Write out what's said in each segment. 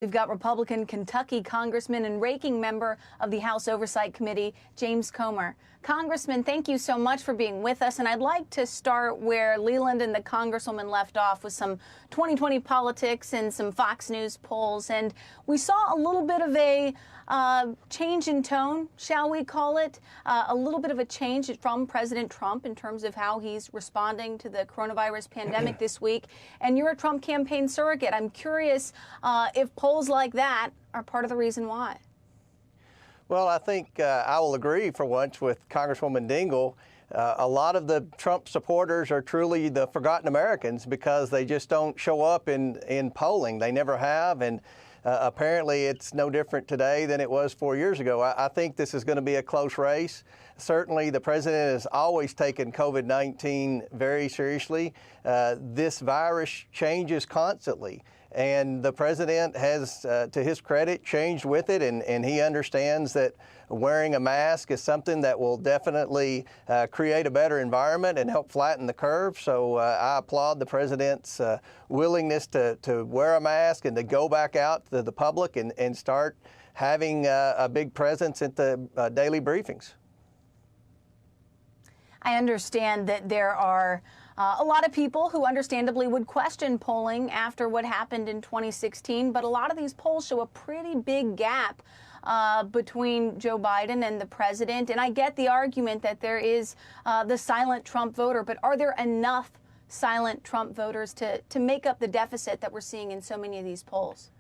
We've got Republican Kentucky Congressman and ranking member of the House Oversight Committee, James Comer. Congressman, thank you so much for being with us. And I'd like to start where Leland and the Congresswoman left off with some 2020 politics and some Fox News polls. And we saw a little bit of a change in tone, shall we call it, a little bit of a change from President Trump in terms of how he's responding to the coronavirus pandemic this week. And you're a Trump campaign surrogate. I'm curious if polls like that are part of the reason why. Well, I think I will agree for once with Congresswoman Dingell. A lot of the Trump supporters are truly the forgotten Americans because they just don't show up in polling. They never have. And apparently it's no different today than it was 4 years ago. I think this is going to be a close race. Certainly the president has always taken COVID-19 very seriously. This virus changes constantly. And the president has, to his credit, changed with it, and he understands that wearing a mask is something that will definitely create a better environment and help flatten the curve. So I applaud the president's willingness to wear a mask and to go back out to the public and start having a big presence at the daily briefings. I understand that there are a lot of people who understandably would question polling after what happened in 2016, but a lot of these polls show a pretty big gap between Joe Biden and the president. And I get the argument that there is the silent Trump voter, but are there enough silent Trump voters to make up the deficit that we're seeing in so many of these polls?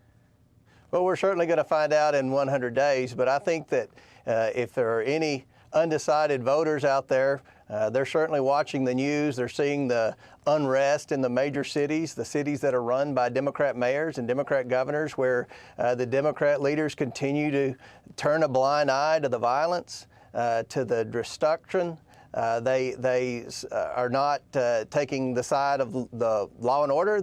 Well, we're certainly going to find out in 100 days, but I think that if there are any undecided voters out there, they're certainly watching the news. They're seeing the unrest in the major cities, the cities that are run by Democrat mayors and Democrat governors, where the Democrat leaders continue to turn a blind eye to the violence, to the destruction. They are not taking the side of the law and order.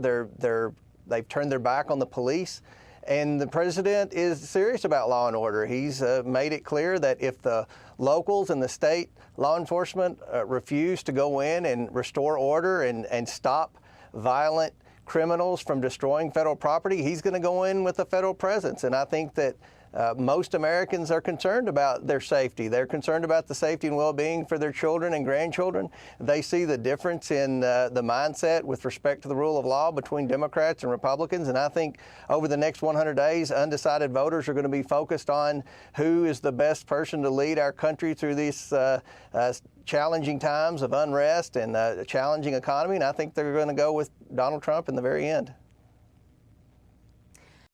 They've turned their back on the police. And the president is serious about law and order. He's made it clear that if the locals and the state law enforcement refuse to go in and restore order and stop violent criminals from destroying federal property, he's going to go in with a federal presence. And I think that most Americans are concerned about their safety. They're concerned about the safety and well-being for their children and grandchildren. They see the difference in the mindset with respect to the rule of law between Democrats and Republicans. And I think over the next 100 days, undecided voters are going to be focused on who is the best person to lead our country through these challenging times of unrest and a challenging economy. And I think they're going to go with Donald Trump in the very end.